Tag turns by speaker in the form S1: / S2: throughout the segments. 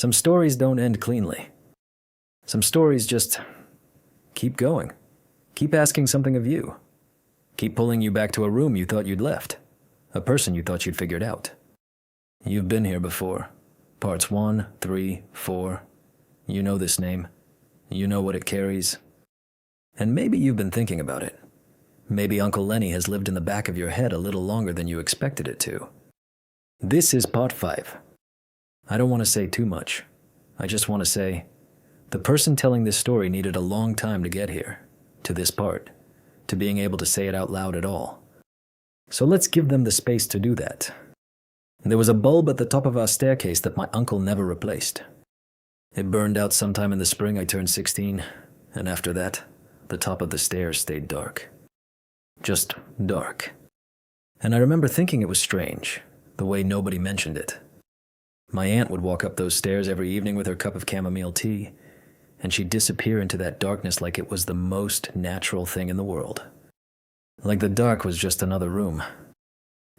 S1: Some stories don't end cleanly. Some stories just keep going. Keep asking something of you. Keep pulling you back to a room you thought you'd left. A person you thought you'd figured out. You've been here before. Parts 1, 3, 4. You know this name. You know what it carries. And maybe you've been thinking about it. Maybe Uncle Lenny has lived in the back of your head a little longer than you expected it to. This is part 5. I don't want to say too much. I just want to say, the person telling this story needed a long time to get here, to this part, to being able to say it out loud at all. So let's give them the space to do that. There was a bulb at the top of our staircase that my uncle never replaced. It burned out sometime in the spring I turned 16, and after that, the top of the stairs stayed dark. Just dark. And I remember thinking it was strange, the way nobody mentioned it. My aunt would walk up those stairs every evening with her cup of chamomile tea, and she'd disappear into that darkness like it was the most natural thing in the world. Like the dark was just another room.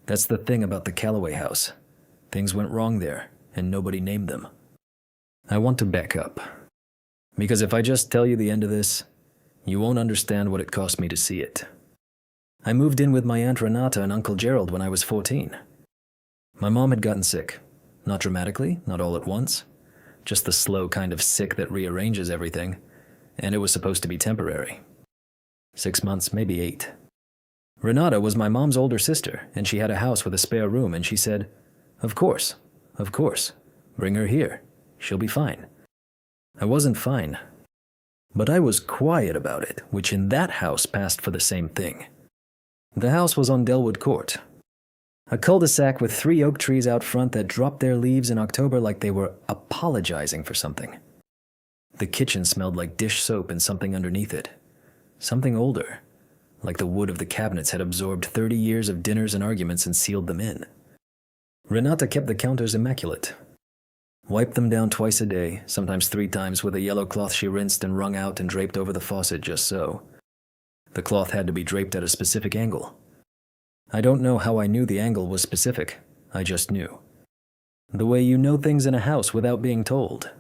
S1: That's the thing about the Calloway house. Things went wrong there, and nobody named them. I want to back up. Because if I just tell you the end of this, you won't understand what it cost me to see it. I moved in with my Aunt Renata and Uncle Gerald when I was 14. My mom had gotten sick. Not dramatically, not all at once. Just the slow kind of sick that rearranges everything, and it was supposed to be temporary. 6 months, maybe 8. Renata was my mom's older sister, and she had a house with a spare room, and she said, of course, bring her here. She'll be fine. I wasn't fine. But I was quiet about it, which in that house passed for the same thing. The house was on Delwood Court. A cul-de-sac with 3 oak trees out front that dropped their leaves in October like they were apologizing for something. The kitchen smelled like dish soap and something underneath it. Something older, like the wood of the cabinets had absorbed 30 years of dinners and arguments and sealed them in. Renata kept the counters immaculate. Wiped them down twice a day, sometimes 3 times, with a yellow cloth she rinsed and wrung out and draped over the faucet just so. The cloth had to be draped at a specific angle. I don't know how I knew the angle was specific. I just knew. The way you know things in a house without being told.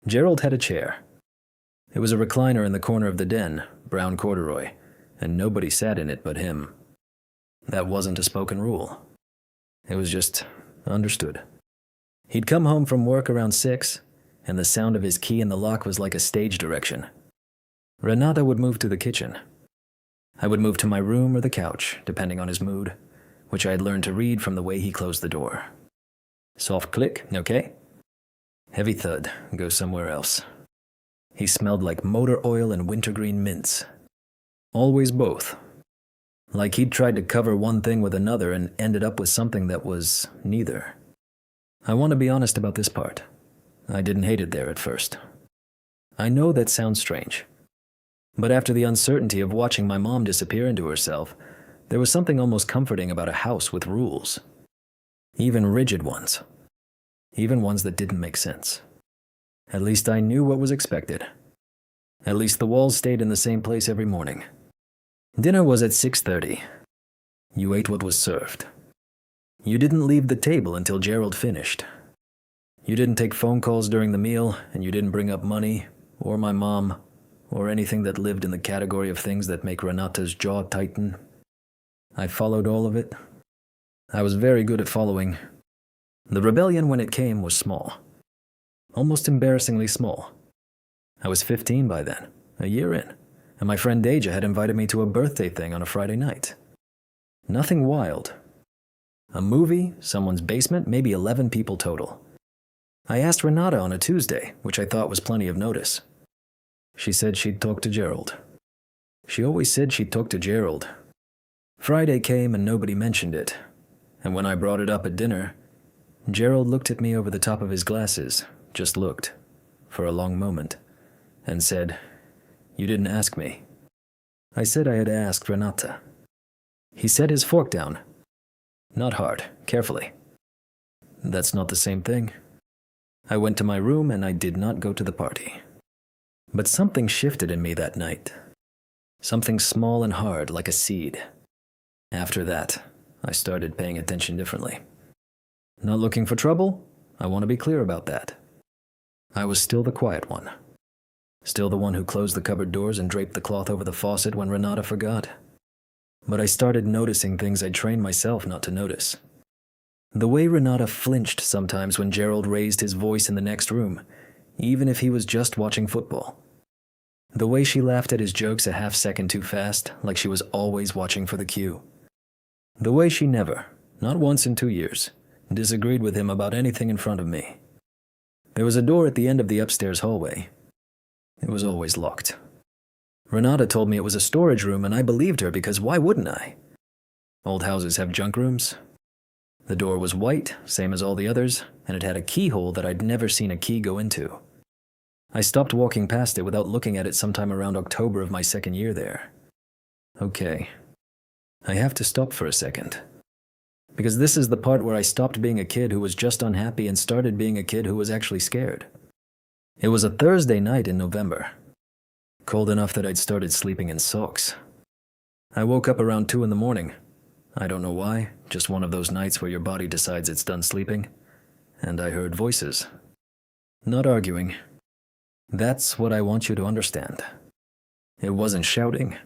S1: Gerald had a chair. It was a recliner in the corner of the den, brown corduroy, and nobody sat in it but him. That wasn't a spoken rule. It was just understood. He'd come home from work around 6, and the sound of his key in the lock was like a stage direction. Renata would move to the kitchen. I would move to my room or the couch, depending on his mood, which I had learned to read from the way he closed the door. Soft click, okay? Heavy thud, go somewhere else. He smelled like motor oil and wintergreen mints. Always both. Like he'd tried to cover one thing with another and ended up with something that was neither. I want to be honest about this part. I didn't hate it there at first. I know that sounds strange. But after the uncertainty of watching my mom disappear into herself, there was something almost comforting about a house with rules. Even rigid ones. Even ones that didn't make sense. At least I knew what was expected. At least the walls stayed in the same place every morning. Dinner was at 6:30. You ate what was served. You didn't leave the table until Gerald finished. You didn't take phone calls during the meal, and you didn't bring up money, or my mom, or anything that lived in the category of things that make Renata's jaw tighten. I followed all of it. I was very good at following. The rebellion when it came was small. Almost embarrassingly small. I was 15 by then, a year in, and my friend Deja had invited me to a birthday thing on a Friday night. Nothing wild. A movie, someone's basement, maybe 11 people total. I asked Renata on a Tuesday, which I thought was plenty of notice. She said she'd talk to Gerald. She always said she'd talk to Gerald. Friday came and nobody mentioned it, and when I brought it up at dinner, Gerald looked at me over the top of his glasses, just looked, for a long moment, and said, "You didn't ask me." I said I had asked Renata. He set his fork down. Not hard, carefully. That's not the same thing. I went to my room and I did not go to the party. But something shifted in me that night. Something small and hard, like a seed. After that, I started paying attention differently. Not looking for trouble? I want to be clear about that. I was still the quiet one. Still the one who closed the cupboard doors and draped the cloth over the faucet when Renata forgot. But I started noticing things I'd trained myself not to notice. The way Renata flinched sometimes when Gerald raised his voice in the next room, even if he was just watching football. The way she laughed at his jokes a half-second too fast, like she was always watching for the cue. The way she never, not once in 2 years, disagreed with him about anything in front of me. There was a door at the end of the upstairs hallway. It was always locked. Renata told me it was a storage room, and I believed her because why wouldn't I? Old houses have junk rooms. The door was white, same as all the others, and it had a keyhole that I'd never seen a key go into. I stopped walking past it without looking at it sometime around October of my second year there. Okay, I have to stop for a second. Because this is the part where I stopped being a kid who was just unhappy and started being a kid who was actually scared. It was a Thursday night in November. Cold enough that I'd started sleeping in socks. I woke up around 2 in the morning. I don't know why, just one of those nights where your body decides it's done sleeping. And I heard voices. Not arguing. That's what I want you to understand. It wasn't shouting.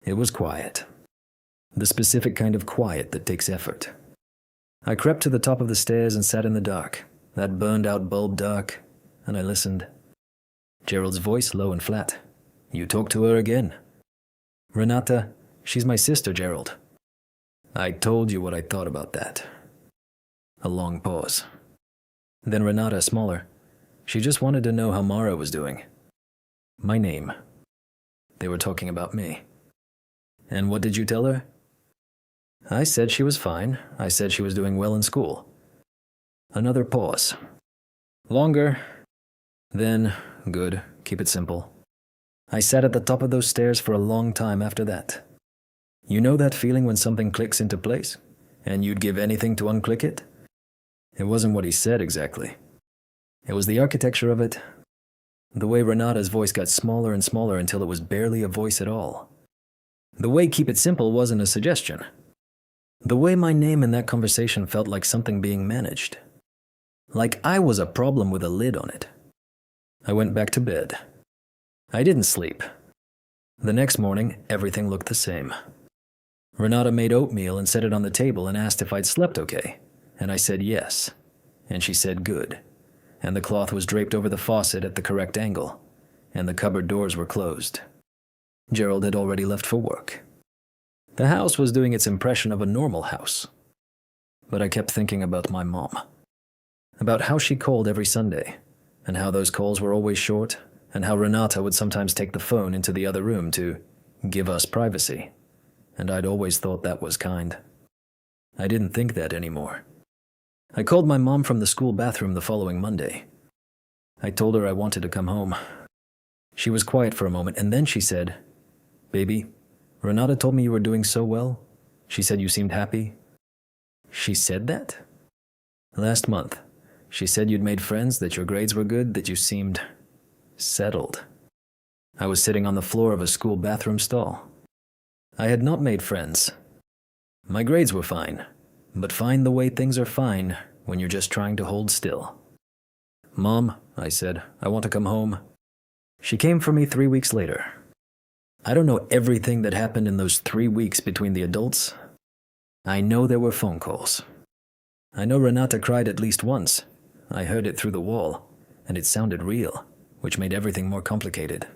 S1: It was quiet. The specific kind of quiet that takes effort. I crept to the top of the stairs and sat in the dark, that burned-out bulb dark, and I listened. Gerald's voice low and flat. You talked to her again. Renata, she's my sister, Gerald. I told you what I thought about that. A long pause. Then Renata, smaller. She just wanted to know how Mara was doing. My name. They were talking about me. And what did you tell her? I said she was fine. I said she was doing well in school. Another pause. Longer. Then, good, keep it simple. I sat at the top of those stairs for a long time after that. You know that feeling when something clicks into place, and you'd give anything to unclick it? It wasn't what he said exactly. It was the architecture of it, the way Renata's voice got smaller and smaller until it was barely a voice at all. The way keep it simple wasn't a suggestion. The way my name in that conversation felt like something being managed. Like I was a problem with a lid on it. I went back to bed. I didn't sleep. The next morning, everything looked the same. Renata made oatmeal and set it on the table and asked if I'd slept okay, and I said yes, and she said good, and the cloth was draped over the faucet at the correct angle, and the cupboard doors were closed. Gerald had already left for work. The house was doing its impression of a normal house. But I kept thinking about my mom. About how she called every Sunday, and how those calls were always short, and how Renata would sometimes take the phone into the other room to give us privacy. And I'd always thought that was kind. I didn't think that anymore. I called my mom from the school bathroom the following Monday. I told her I wanted to come home. She was quiet for a moment, and then she said, Baby, Renata told me you were doing so well. She said you seemed happy. She said that? Last month. She said you'd made friends, that your grades were good, that you seemed settled. I was sitting on the floor of a school bathroom stall. I had not made friends. My grades were fine, but fine the way things are fine when you're just trying to hold still. Mom, I said, I want to come home. She came for me 3 weeks later. I don't know everything that happened in those 3 weeks between the adults. I know there were phone calls. I know Renata cried at least once. I heard it through the wall, and it sounded real, which made everything more complicated.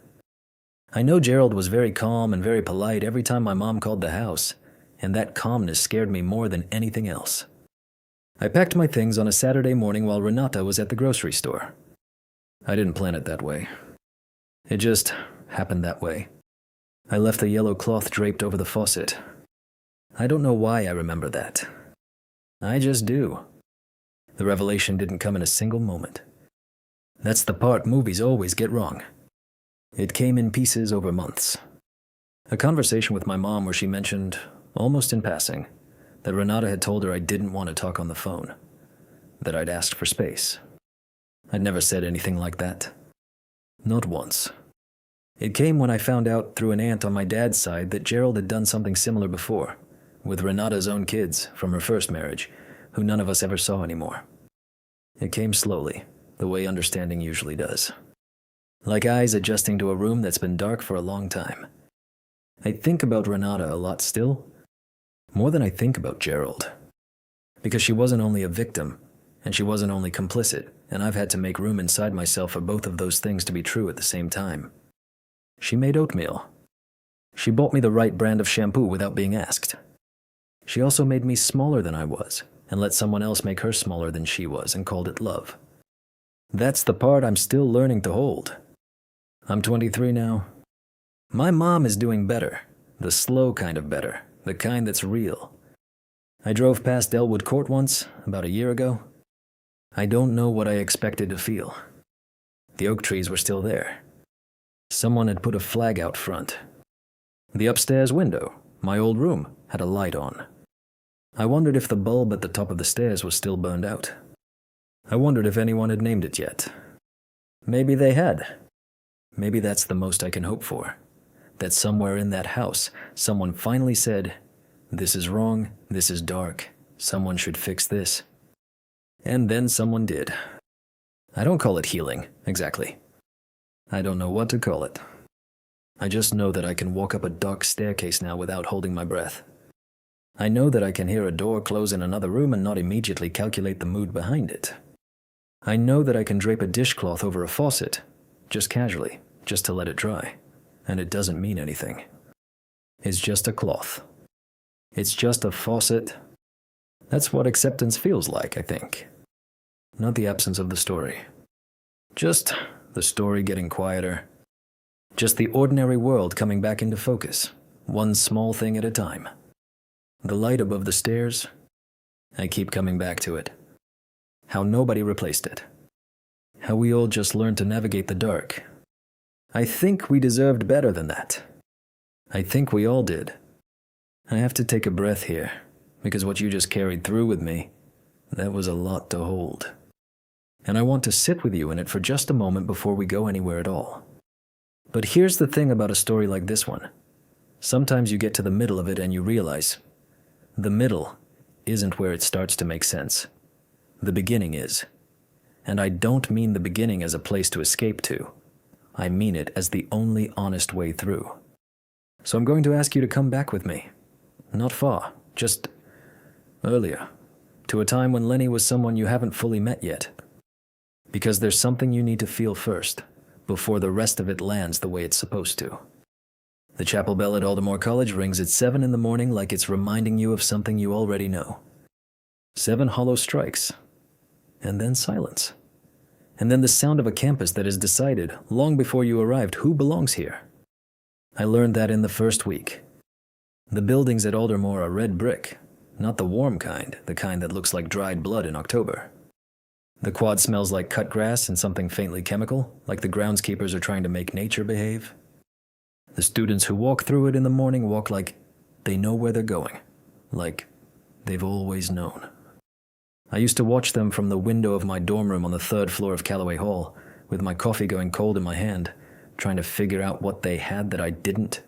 S1: I know Gerald was very calm and very polite every time my mom called the house, and that calmness scared me more than anything else. I packed my things on a Saturday morning while Renata was at the grocery store. I didn't plan it that way. It just happened that way. I left the yellow cloth draped over the faucet. I don't know why I remember that. I just do. The revelation didn't come in a single moment. That's the part movies always get wrong. It came in pieces over months. A conversation with my mom where she mentioned, almost in passing, that Renata had told her I didn't want to talk on the phone, that I'd asked for space. I'd never said anything like that. Not once. It came when I found out through an aunt on my dad's side that Gerald had done something similar before, with Renata's own kids from her first marriage, who none of us ever saw anymore. It came slowly, the way understanding usually does. Like eyes adjusting to a room that's been dark for a long time. I think about Renata a lot still, more than I think about Gerald. Because she wasn't only a victim, and she wasn't only complicit, and I've had to make room inside myself for both of those things to be true at the same time. She made oatmeal. She bought me the right brand of shampoo without being asked. She also made me smaller than I was, and let someone else make her smaller than she was, and called it love. That's the part I'm still learning to hold. I'm 23 now. My mom is doing better, the slow kind of better, the kind that's real. I drove past Elwood Court once, about a year ago. I don't know what I expected to feel. The oak trees were still there. Someone had put a flag out front. The upstairs window, my old room, had a light on. I wondered if the bulb at the top of the stairs was still burned out. I wondered if anyone had named it yet. Maybe they had. Maybe that's the most I can hope for. That somewhere in that house, someone finally said, "This is wrong, this is dark, someone should fix this." And then someone did. I don't call it healing, exactly. I don't know what to call it. I just know that I can walk up a dark staircase now without holding my breath. I know that I can hear a door close in another room and not immediately calculate the mood behind it. I know that I can drape a dishcloth over a faucet, just casually, just to let it dry, and it doesn't mean anything. It's just a cloth. It's just a faucet. That's what acceptance feels like, I think. Not the absence of the story. Just the story getting quieter. Just the ordinary world coming back into focus, one small thing at a time. The light above the stairs, I keep coming back to it. How nobody replaced it. How we all just learned to navigate the dark. I think we deserved better than that. I think we all did. I have to take a breath here, because what you just carried through with me, that was a lot to hold. And I want to sit with you in it for just a moment before we go anywhere at all. But here's the thing about a story like this one. Sometimes you get to the middle of it and you realize, the middle isn't where it starts to make sense. The beginning is. And I don't mean the beginning as a place to escape to. I mean it as the only honest way through. So I'm going to ask you to come back with me. Not far, just earlier. To a time when Lenny was someone you haven't fully met yet. Because there's something you need to feel first, before the rest of it lands the way it's supposed to. The chapel bell at Aldermore College rings at 7 in the morning like it's reminding you of something you already know. 7 hollow strikes. And then silence. And then the sound of a campus that has decided, long before you arrived, who belongs here. I learned that in the first week. The buildings at Aldermore are red brick, not the warm kind, the kind that looks like dried blood in October. The quad smells like cut grass and something faintly chemical, like the groundskeepers are trying to make nature behave. The students who walk through it in the morning walk like they know where they're going, like they've always known. I used to watch them from the window of my dorm room on the 3rd floor of Callaway Hall, with my coffee going cold in my hand, trying to figure out what they had that I didn't.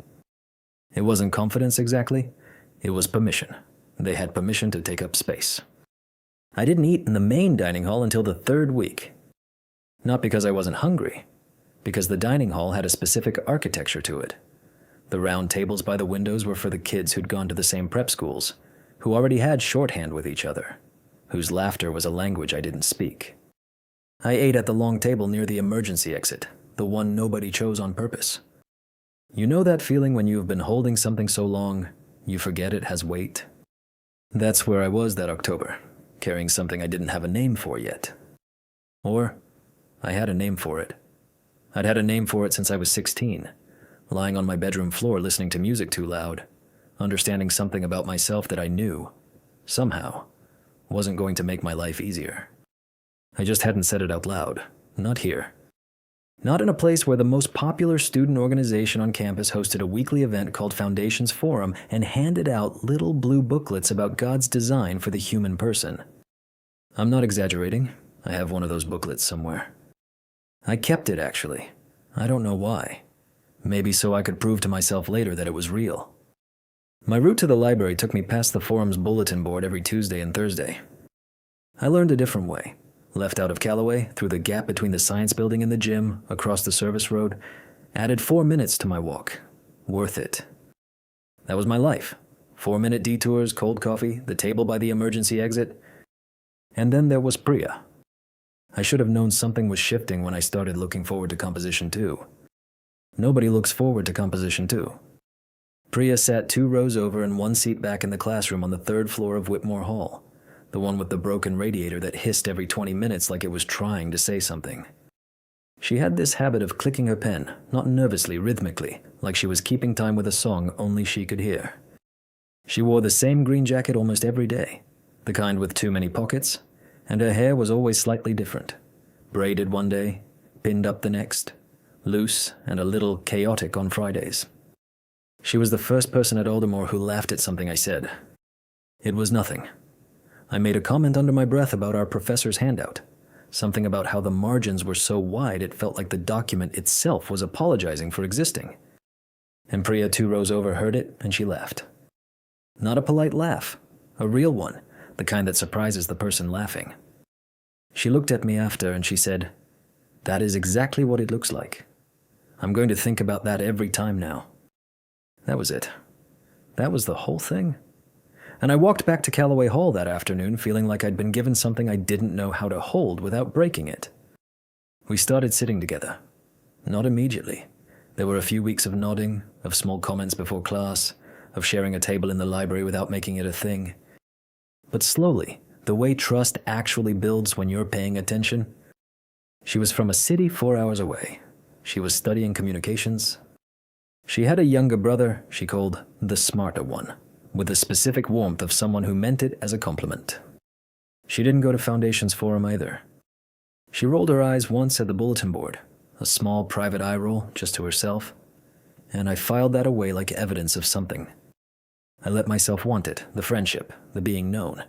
S1: It wasn't confidence exactly, it was permission. They had permission to take up space. I didn't eat in the main dining hall until the 3rd week. Not because I wasn't hungry, because the dining hall had a specific architecture to it. The round tables by the windows were for the kids who'd gone to the same prep schools, who already had shorthand with each other, whose laughter was a language I didn't speak. I ate at the long table near the emergency exit, the one nobody chose on purpose. You know that feeling when you have been holding something so long, you forget it has weight? That's where I was that October, carrying something I didn't have a name for yet. Or, I had a name for it. I'd had a name for it since I was 16, lying on my bedroom floor listening to music too loud, understanding something about myself that I knew, somehow, wasn't going to make my life easier. I just hadn't said it out loud, not here. Not in a place where the most popular student organization on campus hosted a weekly event called Foundations Forum and handed out little blue booklets about God's design for the human person. I'm not exaggerating. I have one of those booklets somewhere. I kept it, actually. I don't know why. Maybe so I could prove to myself later that it was real. My route to the library took me past the forum's bulletin board every Tuesday and Thursday. I learned a different way, left out of Callaway, through the gap between the science building and the gym, across the service road, added 4 minutes to my walk. Worth it. That was my life. 4-minute detours, cold coffee, the table by the emergency exit. And then there was Priya. I should have known something was shifting when I started looking forward to Composition 2. Nobody looks forward to Composition 2. Priya sat 2 rows over and 1 seat back in the classroom on the 3rd floor of Whitmore Hall, the one with the broken radiator that hissed every 20 minutes like it was trying to say something. She had this habit of clicking her pen, not nervously, rhythmically, like she was keeping time with a song only she could hear. She wore the same green jacket almost every day, the kind with too many pockets, and her hair was always slightly different. Braided one day, pinned up the next, loose and a little chaotic on Fridays. She was the first person at Aldermore who laughed at something I said. It was nothing. I made a comment under my breath about our professor's handout, something about how the margins were so wide it felt like the document itself was apologizing for existing. And Priya 2 rows over heard it, and she laughed. Not a polite laugh, a real one, the kind that surprises the person laughing. She looked at me after and she said, "That is exactly what it looks like. I'm going to think about that every time now." That was it. That was the whole thing. And I walked back to Callaway Hall that afternoon feeling like I'd been given something I didn't know how to hold without breaking it. We started sitting together. Not immediately. There were a few weeks of nodding, of small comments before class, of sharing a table in the library without making it a thing. But slowly, the way trust actually builds when you're paying attention. She was from a city 4 hours away. She was studying communications. She had a younger brother she called the smarter one, with the specific warmth of someone who meant it as a compliment. She didn't go to Foundations Forum either. She rolled her eyes once at the bulletin board, a small private eye roll just to herself, and I filed that away like evidence of something. I let myself want it, the friendship, the being known.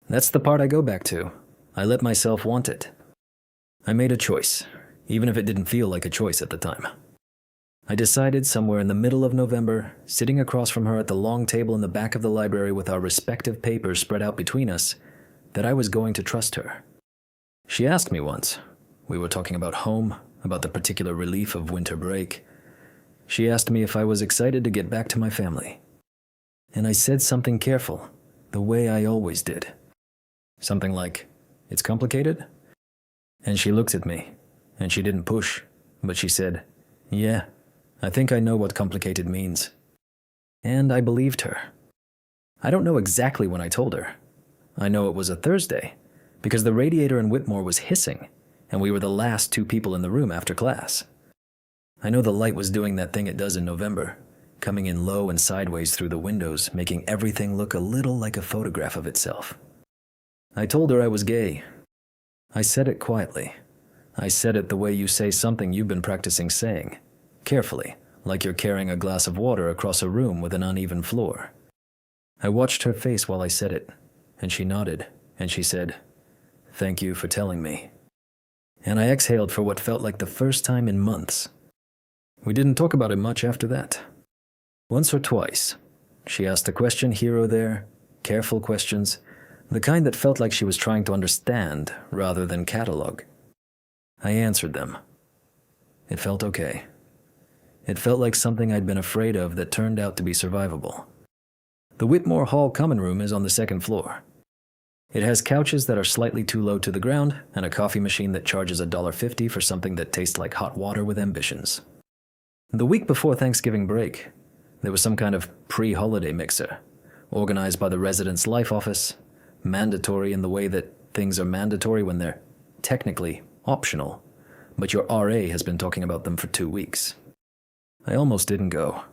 S1: That's the part I go back to. I let myself want it. I made a choice, even if it didn't feel like a choice at the time. I decided somewhere in the middle of November, sitting across from her at the long table in the back of the library with our respective papers spread out between us, that I was going to trust her. She asked me once. We were talking about home, about the particular relief of winter break. She asked me if I was excited to get back to my family. And I said something careful, the way I always did. Something like, "It's complicated?" And she looked at me, and she didn't push, but she said, "Yeah, I think I know what complicated means." And I believed her. I don't know exactly when I told her. I know it was a Thursday, because the radiator in Whitmore was hissing, and we were the last 2 people in the room after class. I know the light was doing that thing it does in November, coming in low and sideways through the windows, making everything look a little like a photograph of itself. I told her I was gay. I said it quietly. I said it the way you say something you've been practicing saying, carefully, like you're carrying a glass of water across a room with an uneven floor. I watched her face while I said it, and she nodded, and she said, "Thank you for telling me." And I exhaled for what felt like the first time in months. We didn't talk about it much after that. Once or twice, she asked a question here or there, careful questions, the kind that felt like she was trying to understand rather than catalog. I answered them. It felt okay. It felt like something I'd been afraid of that turned out to be survivable. The Whitmore Hall common room is on the 2nd floor. It has couches that are slightly too low to the ground and a coffee machine that charges $1.50 for something that tastes like hot water with ambitions. The week before Thanksgiving break, there was some kind of pre-holiday mixer, organized by the Residence Life Office, mandatory in the way that things are mandatory when they're technically optional, but your RA has been talking about them for 2 weeks. I almost didn't go.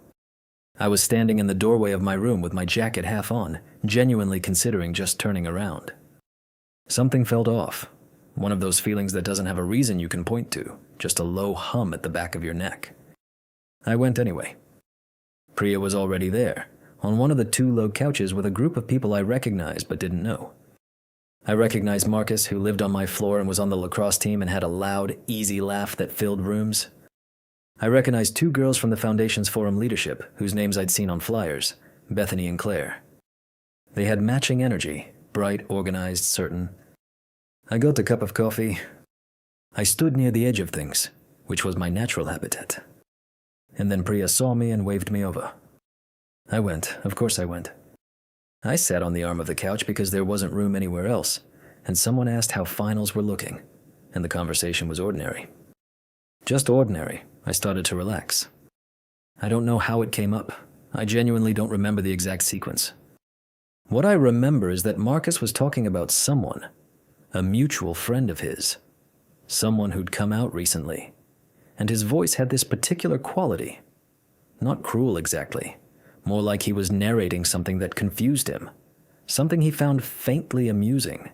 S1: I was standing in the doorway of my room with my jacket half on, genuinely considering just turning around. Something felt off, one of those feelings that doesn't have a reason you can point to, just a low hum at the back of your neck. I went anyway. Priya was already there, on one of the 2 low couches with a group of people I recognized but didn't know. I recognized Marcus, who lived on my floor and was on the lacrosse team and had a loud, easy laugh that filled rooms. I recognized 2 girls from the Foundations Forum leadership, whose names I'd seen on flyers, Bethany and Claire. They had matching energy, bright, organized, certain. I got a cup of coffee. I stood near the edge of things, which was my natural habitat. And then Priya saw me and waved me over. I went, of course I went. I sat on the arm of the couch because there wasn't room anywhere else, and someone asked how finals were looking, and the conversation was ordinary. Just ordinary. I started to relax. I don't know how it came up. I genuinely don't remember the exact sequence. What I remember is that Marcus was talking about someone, a mutual friend of his, someone who'd come out recently, and his voice had this particular quality. Not cruel exactly, more like he was narrating something that confused him, something he found faintly amusing.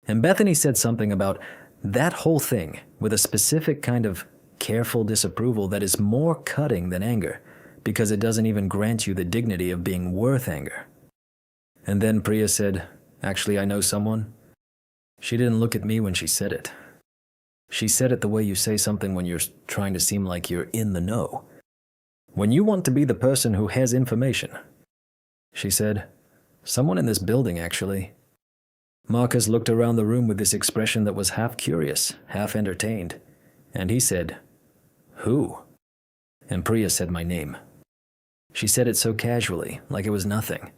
S1: And Bethany said something about that whole thing with a specific kind of careful disapproval that is more cutting than anger, because it doesn't even grant you the dignity of being worth anger. And then Priya said, "Actually, I know someone." She didn't look at me when she said it. She said it the way you say something when you're trying to seem like you're in the know. When you want to be the person who has information. She said, "Someone in this building, actually." Marcus looked around the room with this expression that was half curious, half entertained, and he said, "Who?" And Priya said my name. She said it so casually, like it was nothing.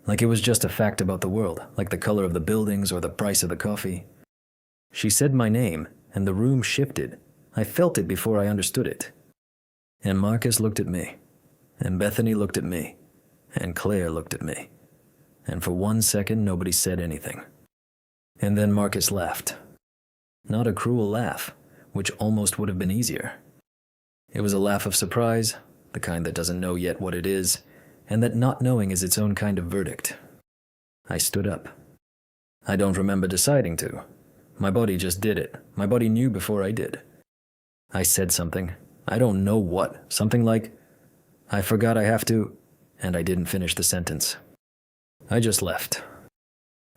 S1: Like it was just a fact about the world, like the color of the buildings or the price of the coffee. She said my name, and the room shifted. I felt it before I understood it. And Marcus looked at me, and Bethany looked at me, and Claire looked at me. And for 1 second, nobody said anything. And then Marcus laughed. Not a cruel laugh, which almost would have been easier. It was a laugh of surprise, the kind that doesn't know yet what it is, and that not knowing is its own kind of verdict. I stood up. I don't remember deciding to. My body just did it. My body knew before I did. I said something. I don't know what. Something like, "I forgot I have to," and I didn't finish the sentence. I just left.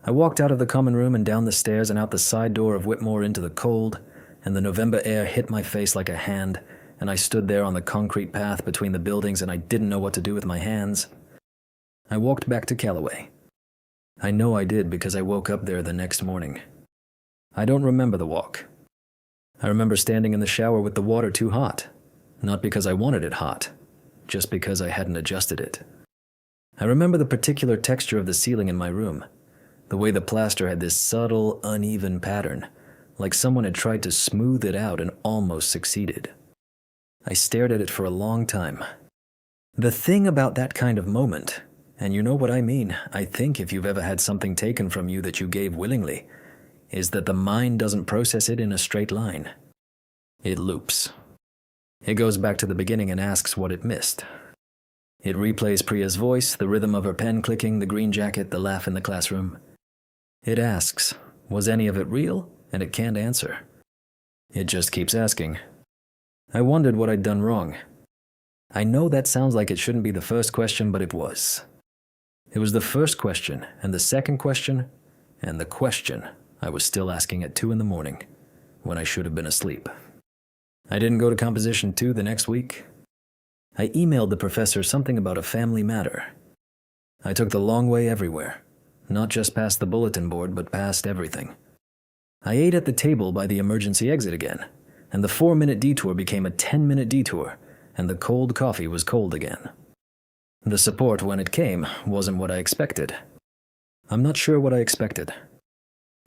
S1: I walked out of the common room and down the stairs and out the side door of Whitmore into the cold, and the November air hit my face like a hand, and I stood there on the concrete path between the buildings and I didn't know what to do with my hands. I walked back to Callaway. I know I did because I woke up there the next morning. I don't remember the walk. I remember standing in the shower with the water too hot, not because I wanted it hot, just because I hadn't adjusted it. I remember the particular texture of the ceiling in my room, the way the plaster had this subtle, uneven pattern, like someone had tried to smooth it out and almost succeeded. I stared at it for a long time. The thing about that kind of moment, and you know what I mean, I think if you've ever had something taken from you that you gave willingly, is that the mind doesn't process it in a straight line. It loops. It goes back to the beginning and asks what it missed. It replays Priya's voice, the rhythm of her pen clicking, the green jacket, the laugh in the classroom. It asks, was any of it real? And it can't answer. It just keeps asking. I wondered what I'd done wrong. I know that sounds like it shouldn't be the first question, but it was. It was the first question, and the second question, and the question I was still asking at 2 a.m, when I should have been asleep. I didn't go to Composition 2 the next week. I emailed the professor something about a family matter. I took the long way everywhere, not just past the bulletin board, but past everything. I ate at the table by the emergency exit again, and the 4-minute detour became a 10-minute detour, and the cold coffee was cold again. The support, when it came, wasn't what I expected. I'm not sure what I expected.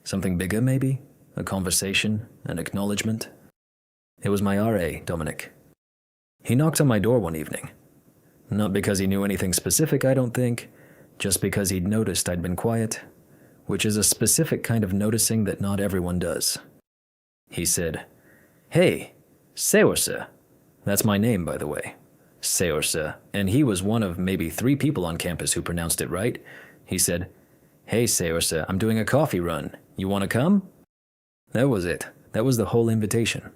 S1: Something bigger, maybe? A conversation? An acknowledgement? It was my RA, Dominic. He knocked on my door one evening. Not because he knew anything specific, I don't think, just because he'd noticed I'd been quiet, which is a specific kind of noticing that not everyone does. He said, "Hey, Seorsa." That's my name, by the way. Seorsa. And he was one of maybe 3 people on campus who pronounced it right. He said, "Hey, Seorsa, I'm doing a coffee run. You want to come?" That was it. That was the whole invitation.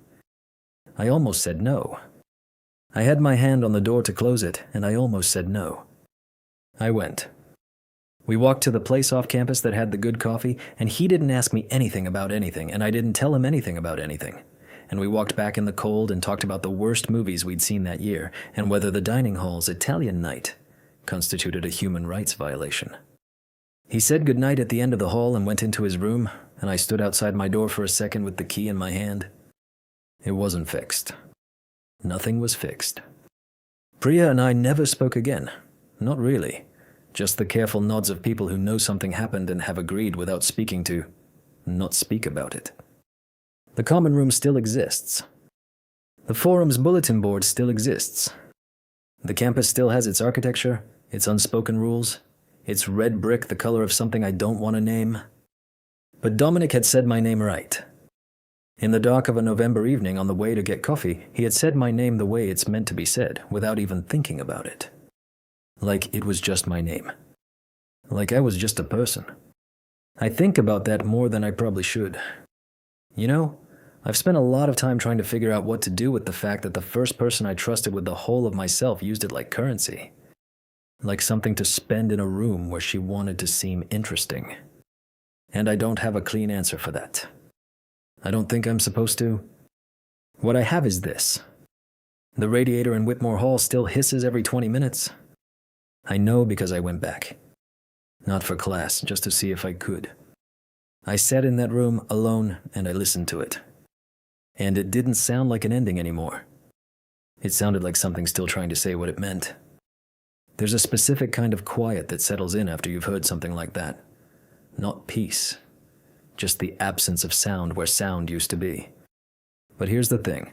S1: I almost said no. I had my hand on the door to close it, and I almost said no. I went. We walked to the place off campus that had the good coffee, and he didn't ask me anything about anything, and I didn't tell him anything about anything. And we walked back in the cold and talked about the worst movies we'd seen that year, and whether the dining hall's Italian night constituted a human rights violation. He said goodnight at the end of the hall and went into his room, and I stood outside my door for a second with the key in my hand. It wasn't fixed. Nothing was fixed. Priya and I never spoke again. Not really. Just the careful nods of people who know something happened and have agreed without speaking to not speak about it. The common room still exists. The forum's bulletin board still exists. The campus still has its architecture, its unspoken rules, its red brick the color of something I don't want to name. But Dominic had said my name right. In the dark of a November evening on the way to get coffee, he had said my name the way it's meant to be said, without even thinking about it. Like it was just my name. Like I was just a person. I think about that more than I probably should. You know, I've spent a lot of time trying to figure out what to do with the fact that the first person I trusted with the whole of myself used it like currency. Like something to spend in a room where she wanted to seem interesting. And I don't have a clean answer for that. I don't think I'm supposed to. What I have is this. The radiator in Whitmore Hall still hisses every 20 minutes. I know because I went back. Not for class, just to see if I could. I sat in that room alone and I listened to it. And it didn't sound like an ending anymore. It sounded like something still trying to say what it meant. There's a specific kind of quiet that settles in after you've heard something like that. Not peace. Just the absence of sound where sound used to be. But here's the thing.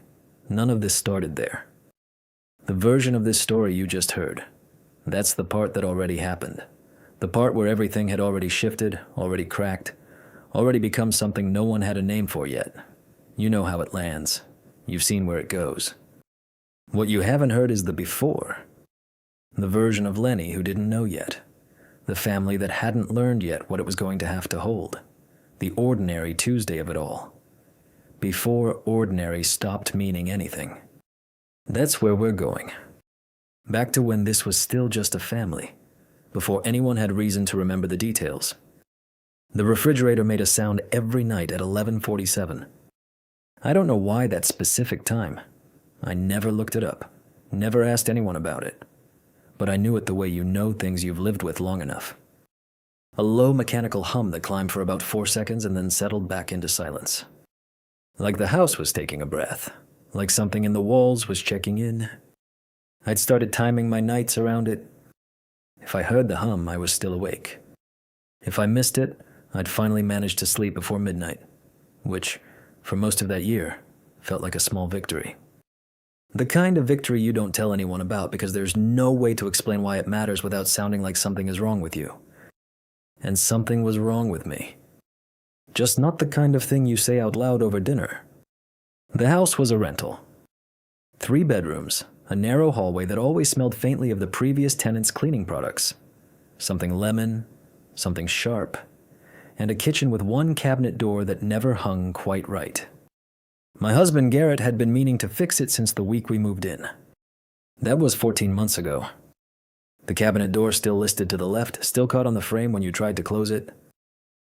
S1: None of this started there. The version of this story you just heard. That's the part that already happened. The part where everything had already shifted, already cracked, already become something no one had a name for yet. You know how it lands. You've seen where it goes. What you haven't heard is the before. The version of Lenny who didn't know yet. The family that hadn't learned yet what it was going to have to hold. The ordinary Tuesday of it all. Before ordinary stopped meaning anything. That's where we're going. Back to when this was still just a family. Before anyone had reason to remember the details. The refrigerator made a sound every night at 11:47. I don't know why that specific time. I never looked it up. Never asked anyone about it. But I knew it the way you know things you've lived with long enough. A low mechanical hum that climbed for about 4 seconds and then settled back into silence. Like the house was taking a breath. Like something in the walls was checking in. I'd started timing my nights around it. If I heard the hum, I was still awake. If I missed it, I'd finally managed to sleep before midnight, which, for most of that year, felt like a small victory. The kind of victory you don't tell anyone about because there's no way to explain why it matters without sounding like something is wrong with you. And something was wrong with me. Just not the kind of thing you say out loud over dinner. The house was a rental. 3 bedrooms, a narrow hallway that always smelled faintly of the previous tenant's cleaning products. Something lemon, something sharp, and a kitchen with one cabinet door that never hung quite right. My husband Garrett had been meaning to fix it since the week we moved in. That was 14 months ago. The cabinet door still listed to the left, still caught on the frame when you tried to close it.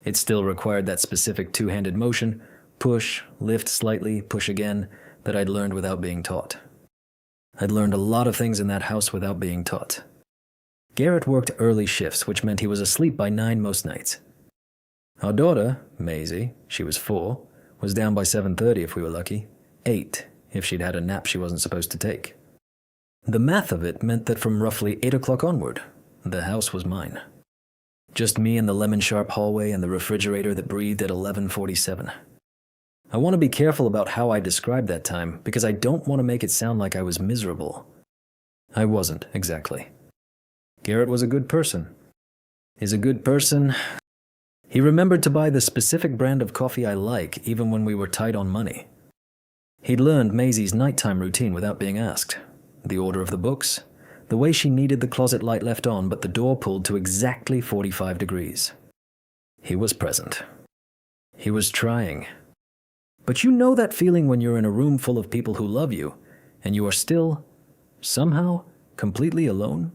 S1: It still required that specific 2-handed motion, push, lift slightly, push again, that I'd learned without being taught. I'd learned a lot of things in that house without being taught. Garrett worked early shifts, which meant he was asleep by 9 most nights. Our daughter, Maisie, she was 4, was down by 7:30 if we were lucky, 8 if she'd had a nap she wasn't supposed to take. The math of it meant that from roughly 8 o'clock onward, the house was mine. Just me in the lemon-sharp hallway and the refrigerator that breathed at 11:47. I want to be careful about how I describe that time because I don't want to make it sound like I was miserable. I wasn't, exactly. Garrett was a good person. Is a good person. He remembered to buy the specific brand of coffee I like even when we were tight on money. He'd learned Maisie's nighttime routine without being asked. The order of the books, the way she needed the closet light left on but the door pulled to exactly 45 degrees. He was present. He was trying. But you know that feeling when you're in a room full of people who love you, and you are still, somehow, completely alone?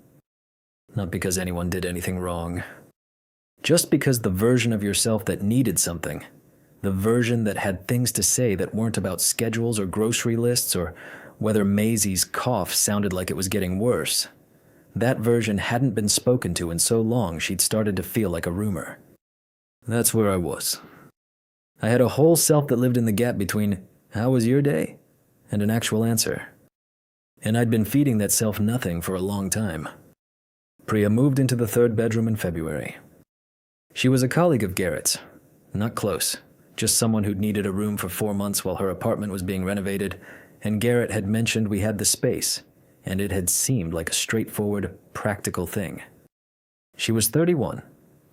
S1: Not because anyone did anything wrong. Just because the version of yourself that needed something, the version that had things to say that weren't about schedules or grocery lists or whether Maisie's cough sounded like it was getting worse, that version hadn't been spoken to in so long she'd started to feel like a rumor. That's where I was. I had a whole self that lived in the gap between, "How was your day?" and an actual answer. And I'd been feeding that self nothing for a long time. Priya moved into the third bedroom in February. She was a colleague of Garrett's, not close, just someone who'd needed a room for 4 months while her apartment was being renovated, and Garrett had mentioned we had the space, and it had seemed like a straightforward, practical thing. She was 31,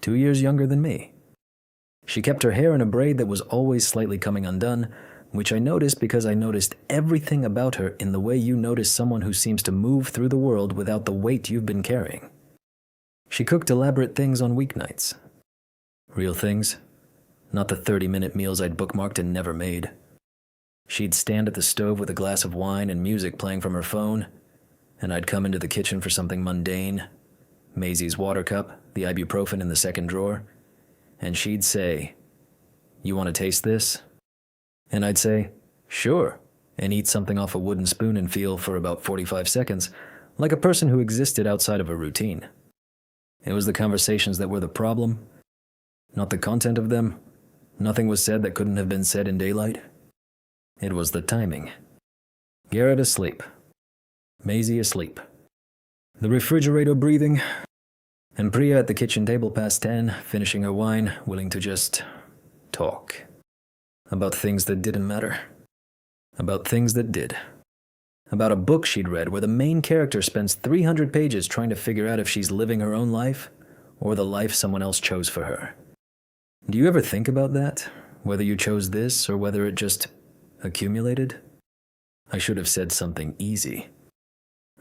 S1: 2 years younger than me. She kept her hair in a braid that was always slightly coming undone, which I noticed because I noticed everything about her in the way you notice someone who seems to move through the world without the weight you've been carrying. She cooked elaborate things on weeknights. Real things, not the 30-minute meals I'd bookmarked and never made. She'd stand at the stove with a glass of wine and music playing from her phone, and I'd come into the kitchen for something mundane, Maisie's water cup, the ibuprofen in the second drawer, and she'd say, "You want to taste this?" And I'd say, "Sure," and eat something off a wooden spoon and feel, for about 45 seconds, like a person who existed outside of a routine. It was the conversations that were the problem, not the content of them. Nothing was said that couldn't have been said in daylight. It was the timing. Garrett asleep. Maisie asleep. The refrigerator breathing. And Priya at the kitchen table past 10, finishing her wine, willing to just talk. About things that didn't matter. About things that did. About a book she'd read where the main character spends 300 pages trying to figure out if she's living her own life or the life someone else chose for her. Do you ever think about that? Whether you chose this or whether it just accumulated? I should have said something easy.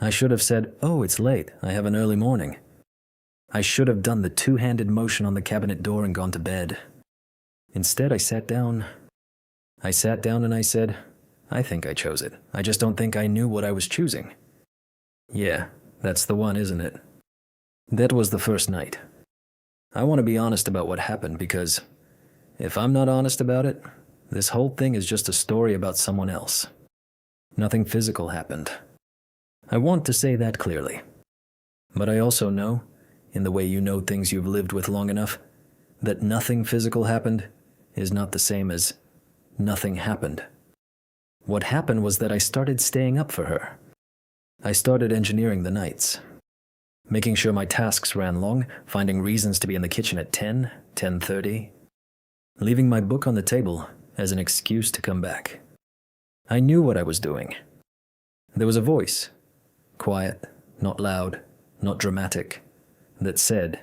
S1: I should have said, "Oh, it's late. I have an early morning." I should have done the two-handed motion on the cabinet door and gone to bed. Instead, I sat down and I said, "I think I chose it. I just don't think I knew what I was choosing." Yeah, that's the one, isn't it? That was the first night. I want to be honest about what happened because if I'm not honest about it, this whole thing is just a story about someone else. Nothing physical happened. I want to say that clearly. But I also know, in the way you know things you've lived with long enough, that nothing physical happened is not the same as nothing happened. What happened was that I started staying up for her. I started engineering the nights. Making sure my tasks ran long, finding reasons to be in the kitchen at 10, 10:30. Leaving my book on the table as an excuse to come back. I knew what I was doing. There was a voice, quiet, not loud, not dramatic, that said,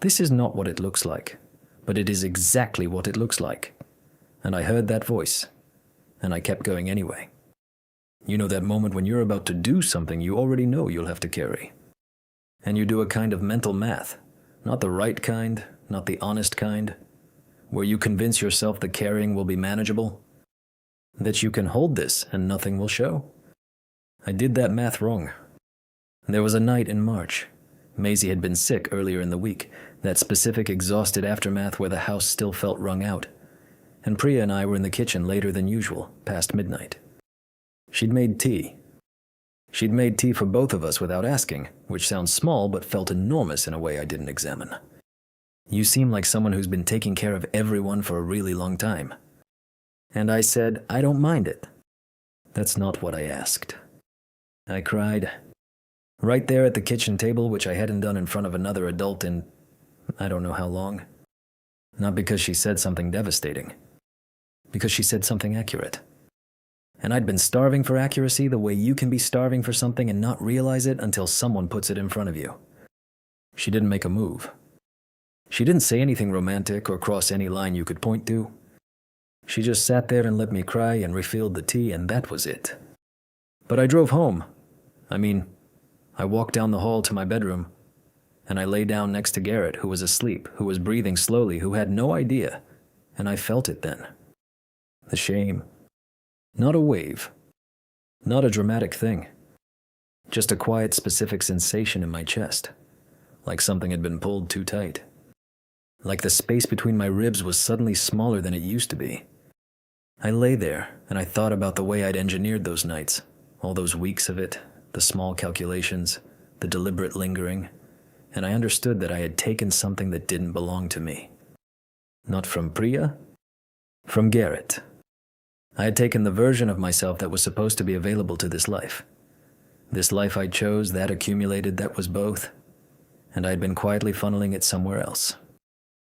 S1: "This is not what it looks like, but it is exactly what it looks like." And I heard that voice, and I kept going anyway. You know that moment when you're about to do something you already know you'll have to carry. And you do a kind of mental math, not the right kind, not the honest kind, where you convince yourself the carrying will be manageable, that you can hold this and nothing will show. I did that math wrong. There was a night in March. Maisie had been sick earlier in the week, that specific exhausted aftermath where the house still felt wrung out, and Priya and I were in the kitchen later than usual, past midnight. She'd made tea. She'd made tea for both of us without asking, which sounds small but felt enormous in a way I didn't examine. You seem like someone who's been taking care of everyone for a really long time. And I said, "I don't mind it." That's not what I asked. I cried. Right there at the kitchen table, which I hadn't done in front of another adult in I don't know how long. Not because she said something devastating. Because she said something accurate. And I'd been starving for accuracy the way you can be starving for something and not realize it until someone puts it in front of you. She didn't make a move. She didn't say anything romantic or cross any line you could point to. She just sat there and let me cry and refilled the tea, and that was it. But I drove home. I walked down the hall to my bedroom, and I lay down next to Garrett, who was asleep, who was breathing slowly, who had no idea, and I felt it then. The shame. Not a wave. Not a dramatic thing. Just a quiet, specific sensation in my chest, like something had been pulled too tight. Like the space between my ribs was suddenly smaller than it used to be. I lay there, and I thought about the way I'd engineered those nights, all those weeks of it, the small calculations, the deliberate lingering, and I understood that I had taken something that didn't belong to me. Not from Priya, from Garrett. I had taken the version of myself that was supposed to be available to this life. This life I chose, that accumulated, that was both, and I had been quietly funneling it somewhere else.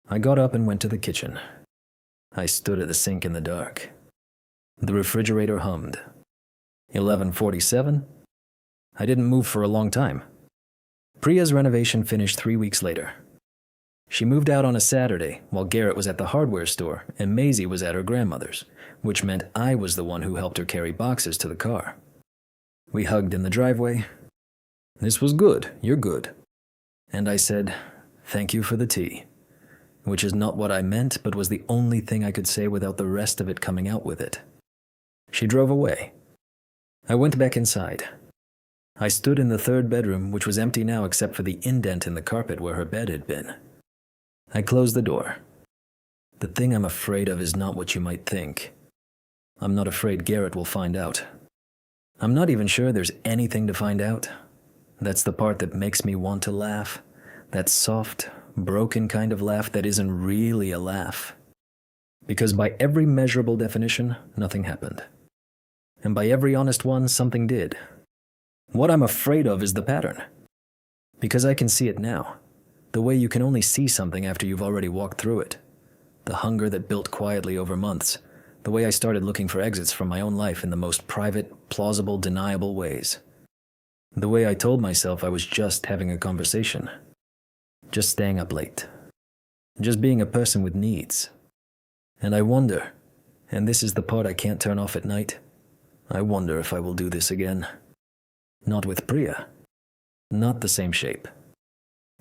S1: I got up and went to the kitchen. I stood at the sink in the dark. The refrigerator hummed. 11:47. I didn't move for a long time. Priya's renovation finished 3 weeks later. She moved out on a Saturday while Garrett was at the hardware store and Maisie was at her grandmother's, which meant I was the one who helped her carry boxes to the car. We hugged in the driveway. "This was good, you're good." And I said, "Thank you for the tea," which is not what I meant, but was the only thing I could say without the rest of it coming out with it. She drove away. I went back inside. I stood in the third bedroom, which was empty now except for the indent in the carpet where her bed had been. I closed the door. The thing I'm afraid of is not what you might think. I'm not afraid Garrett will find out. I'm not even sure there's anything to find out. That's the part that makes me want to laugh. That soft, broken kind of laugh that isn't really a laugh. Because by every measurable definition, nothing happened. And by every honest one, something did. What I'm afraid of is the pattern. Because I can see it now. The way you can only see something after you've already walked through it. The hunger that built quietly over months. The way I started looking for exits from my own life in the most private, plausible, deniable ways. The way I told myself I was just having a conversation. Just staying up late. Just being a person with needs. And I wonder, and this is the part I can't turn off at night, I wonder if I will do this again. Not with Priya. Not the same shape.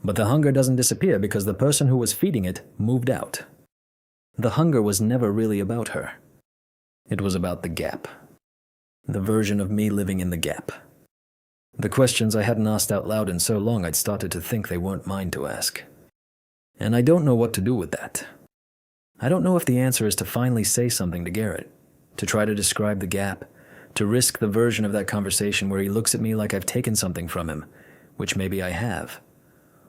S1: But the hunger doesn't disappear because the person who was feeding it moved out. The hunger was never really about her. It was about the gap. The version of me living in the gap. The questions I hadn't asked out loud in so long I'd started to think they weren't mine to ask. And I don't know what to do with that. I don't know if the answer is to finally say something to Garrett, to try to describe the gap, to risk the version of that conversation where he looks at me like I've taken something from him, which maybe I have,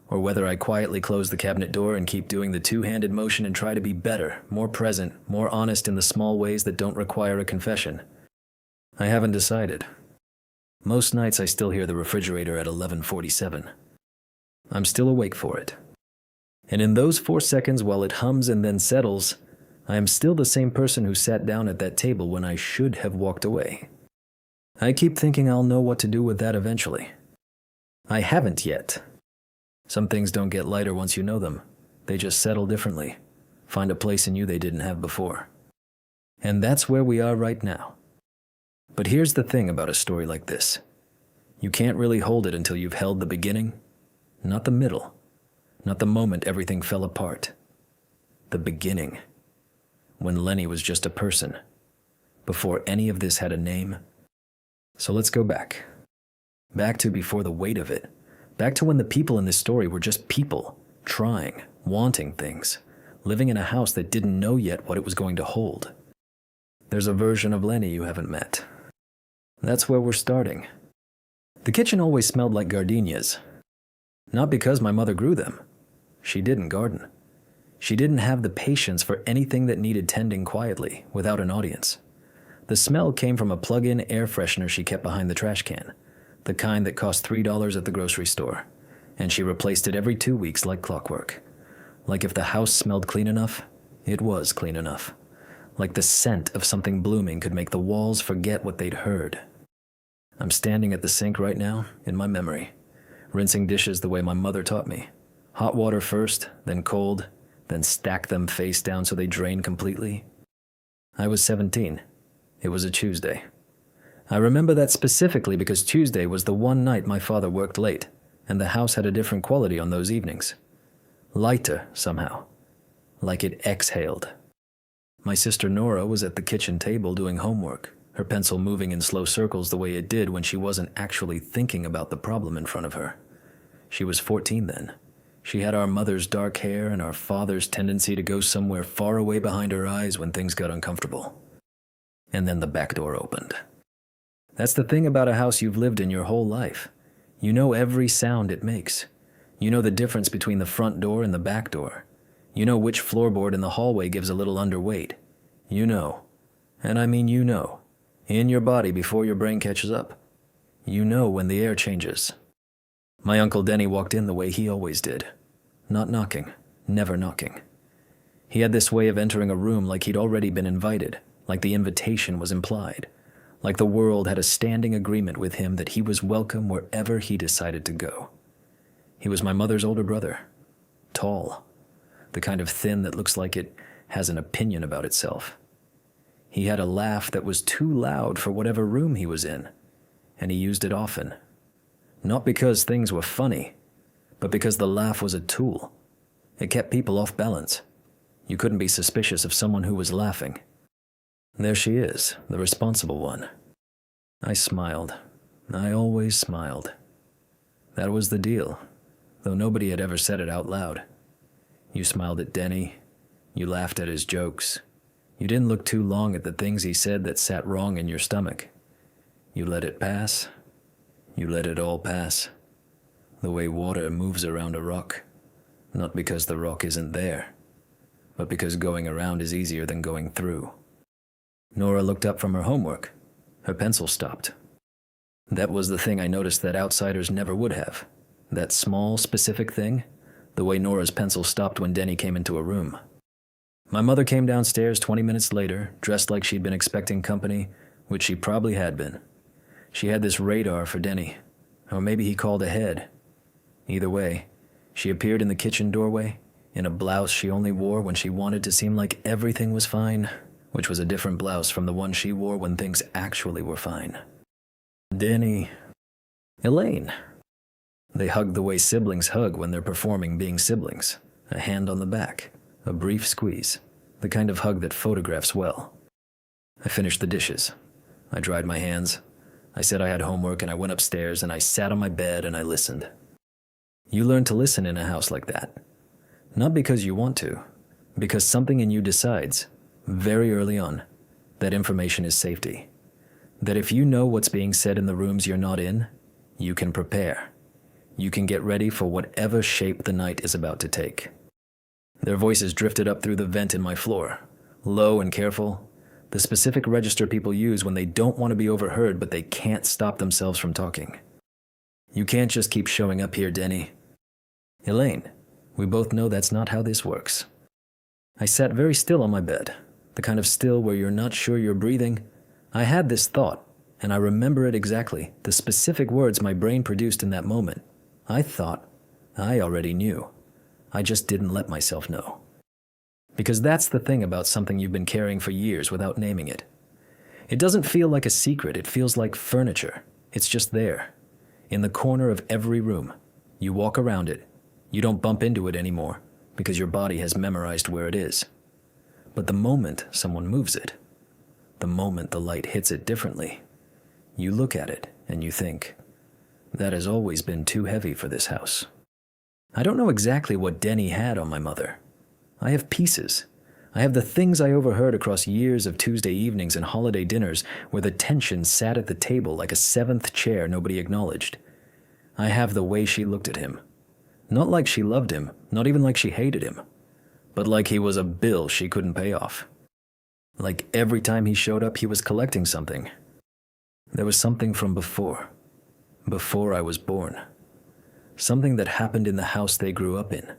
S1: or whether I quietly close the cabinet door and keep doing the two-handed motion and try to be better, more present, more honest in the small ways that don't require a confession. I haven't decided. Most nights I still hear the refrigerator at 11:47. I'm still awake for it. And in those 4 seconds while it hums and then settles, I am still the same person who sat down at that table when I should have walked away. I keep thinking I'll know what to do with that eventually. I haven't yet. Some things don't get lighter once you know them. They just settle differently, find a place in you they didn't have before. And that's where we are right now. But here's the thing about a story like this. You can't really hold it until you've held the beginning, not the middle, not the moment everything fell apart. The beginning. When Lenny was just a person, before any of this had a name. So let's go back. Back to before the weight of it. Back to when the people in this story were just people, trying, wanting things, living in a house that didn't know yet what it was going to hold. There's a version of Lenny you haven't met. That's where we're starting. The kitchen always smelled like gardenias. Not because my mother grew them. She didn't garden. She didn't have the patience for anything that needed tending quietly, without an audience. The smell came from a plug-in air freshener she kept behind the trash can, the kind that cost $3 at the grocery store, and she replaced it every 2 weeks like clockwork. Like if the house smelled clean enough, it was clean enough. Like the scent of something blooming could make the walls forget what they'd heard. I'm standing at the sink right now, in my memory, rinsing dishes the way my mother taught me. Hot water first, then cold, then stack them face down so they drain completely. I was 17. It was a Tuesday. I remember that specifically because Tuesday was the one night my father worked late, and the house had a different quality on those evenings. Lighter, somehow. Like it exhaled. My sister Nora was at the kitchen table doing homework, her pencil moving in slow circles the way it did when she wasn't actually thinking about the problem in front of her. She was 14 then. She had our mother's dark hair and our father's tendency to go somewhere far away behind her eyes when things got uncomfortable. And then the back door opened. That's the thing about a house you've lived in your whole life. You know every sound it makes. You know the difference between the front door and the back door. You know which floorboard in the hallway gives a little underweight. You know, and I mean you know, in your body before your brain catches up. You know when the air changes. My Uncle Denny walked in the way he always did. Not knocking, never knocking. He had this way of entering a room like he'd already been invited, like the invitation was implied, like the world had a standing agreement with him that he was welcome wherever he decided to go. He was my mother's older brother, tall, the kind of thin that looks like it has an opinion about itself. He had a laugh that was too loud for whatever room he was in, and he used it often. Not because things were funny, but because the laugh was a tool. It kept people off balance. You couldn't be suspicious of someone who was laughing. There she is, the responsible one. I smiled. I always smiled. That was the deal, though nobody had ever said it out loud. You smiled at Denny. You laughed at his jokes. You didn't look too long at the things he said that sat wrong in your stomach. You let it pass. You let it all pass. The way water moves around a rock, not because the rock isn't there, but because going around is easier than going through. Nora looked up from her homework. Her pencil stopped. That was the thing I noticed that outsiders never would have. That small, specific thing, the way Nora's pencil stopped when Denny came into a room. My mother came downstairs 20 minutes later, dressed like she'd been expecting company, which she probably had been. She had this radar for Denny, or maybe he called ahead. Either way, she appeared in the kitchen doorway, in a blouse she only wore when she wanted to seem like everything was fine, which was a different blouse from the one she wore when things actually were fine. Denny. Elaine. They hugged the way siblings hug when they're performing being siblings. A hand on the back, a brief squeeze, the kind of hug that photographs well. I finished the dishes. I dried my hands. I said I had homework and I went upstairs and I sat on my bed and I listened. You learn to listen in a house like that. Not because you want to, because something in you decides, very early on, that information is safety. That if you know what's being said in the rooms you're not in, you can prepare. You can get ready for whatever shape the night is about to take. Their voices drifted up through the vent in my floor, low and careful, the specific register people use when they don't want to be overheard but they can't stop themselves from talking. You can't just keep showing up here, Denny. Elaine, we both know that's not how this works. I sat very still on my bed, the kind of still where you're not sure you're breathing. I had this thought, and I remember it exactly, the specific words my brain produced in that moment. I thought I already knew. I just didn't let myself know. Because that's the thing about something you've been carrying for years without naming it. It doesn't feel like a secret, it feels like furniture. It's just there, in the corner of every room. You walk around it. You don't bump into it anymore, because your body has memorized where it is. But the moment someone moves it, the moment the light hits it differently, you look at it and you think, that has always been too heavy for this house. I don't know exactly what Denny had on my mother. I have pieces. I have the things I overheard across years of Tuesday evenings and holiday dinners where the tension sat at the table like a seventh chair nobody acknowledged. I have the way she looked at him. Not like she loved him, not even like she hated him, but like he was a bill she couldn't pay off. Like every time he showed up, he was collecting something. There was something from before I was born. Something that happened in the house they grew up in.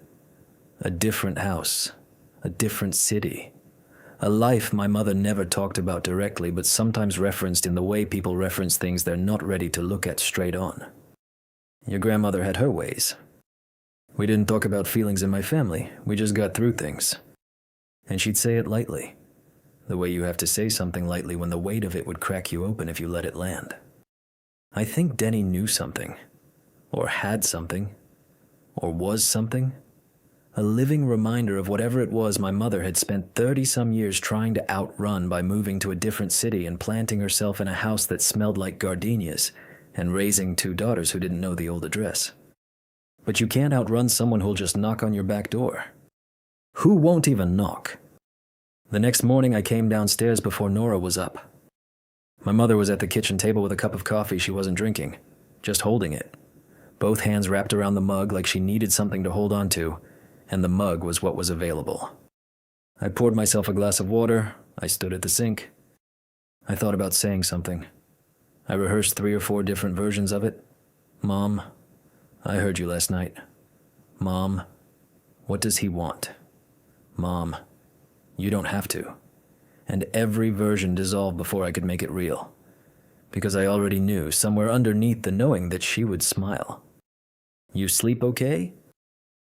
S1: A different house, a different city. A life my mother never talked about directly, but sometimes referenced in the way people reference things they're not ready to look at straight on. Your grandmother had her ways. We didn't talk about feelings in my family, we just got through things. And she'd say it lightly, the way you have to say something lightly when the weight of it would crack you open if you let it land. I think Denny knew something, or had something, or was something. A living reminder of whatever it was my mother had spent 30-some years trying to outrun by moving to a different city and planting herself in a house that smelled like gardenias and raising 2 daughters who didn't know the old address. But you can't outrun someone who'll just knock on your back door. Who won't even knock? The next morning I came downstairs before Nora was up. My mother was at the kitchen table with a cup of coffee she wasn't drinking, just holding it. both hands wrapped around the mug like she needed something to hold on to, and the mug was what was available. I poured myself a glass of water. I stood at the sink. I thought about saying something. I rehearsed 3 or 4 different versions of it. Mom, I heard you last night. Mom, what does he want? Mom, you don't have to. And every version dissolved before I could make it real. Because I already knew, somewhere underneath the knowing, that she would smile. You sleep okay?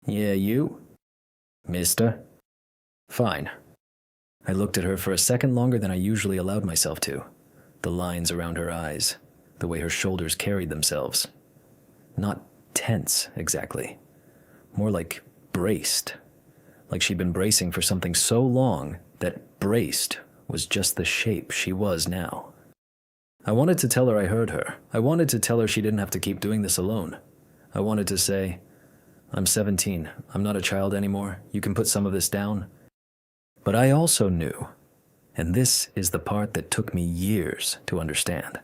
S1: Yeah, you? Mister? Fine. I looked at her for a second longer than I usually allowed myself to. The lines around her eyes, the way her shoulders carried themselves. Not tense, exactly. More like braced. Like she'd been bracing for something so long that braced was just the shape she was now. I wanted to tell her I heard her. I wanted to tell her she didn't have to keep doing this alone. I wanted to say, I'm 17. I'm not a child anymore. You can put some of this down. But I also knew, and this is the part that took me years to understand,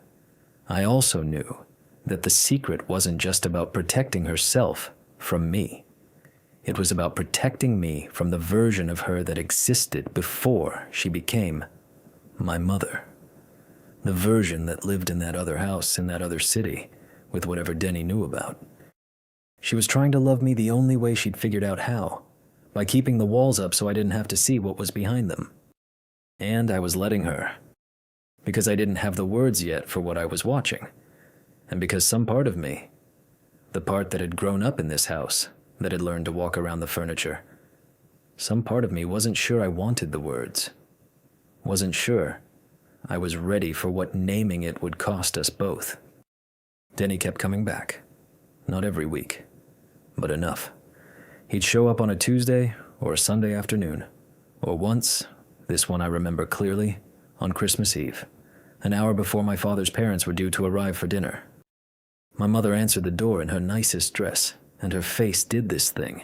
S1: I also knew that the secret wasn't just about protecting herself from me. It was about protecting me from the version of her that existed before she became my mother. The version that lived in that other house in that other city with whatever Denny knew about. She was trying to love me the only way she'd figured out how, by keeping the walls up so I didn't have to see what was behind them. And I was letting her. Because I didn't have the words yet for what I was watching. And because some part of me, the part that had grown up in this house, that had learned to walk around the furniture, some part of me wasn't sure I wanted the words. Wasn't sure I was ready for what naming it would cost us both. Denny kept coming back. Not every week, but enough. He'd show up on a Tuesday or a Sunday afternoon, or once, this one I remember clearly, on Christmas Eve, an hour before my father's parents were due to arrive for dinner. My mother answered the door in her nicest dress, and her face did this thing,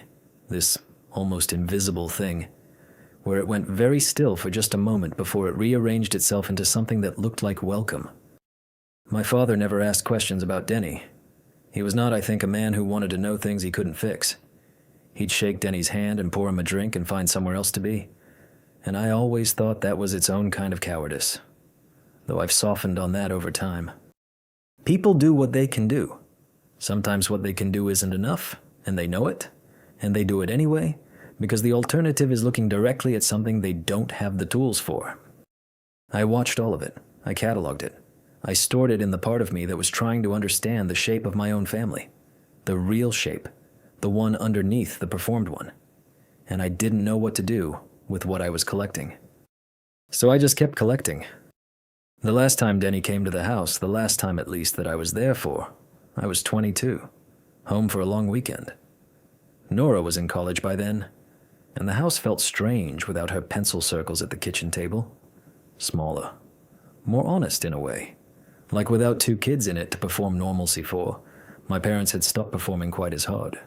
S1: this almost invisible thing, where it went very still for just a moment before it rearranged itself into something that looked like welcome. My father never asked questions about Denny. He was not, I think, a man who wanted to know things he couldn't fix. He'd shake Denny's hand and pour him a drink and find somewhere else to be. And I always thought that was its own kind of cowardice, though I've softened on that over time. People do what they can do. Sometimes what they can do isn't enough, and they know it, and they do it anyway, because the alternative is looking directly at something they don't have the tools for. I watched all of it. I cataloged it. I stored it in the part of me that was trying to understand the shape of my own family. The real shape. The one underneath the performed one. And I didn't know what to do with what I was collecting. So I just kept collecting. The last time Denny came to the house, the last time at least that I was there for, I was 22, home for a long weekend. Nora was in college by then, and the house felt strange without her pencil circles at the kitchen table. Smaller. More honest in a way. Like without 2 kids in it to perform normalcy for, my parents had stopped performing quite as hard.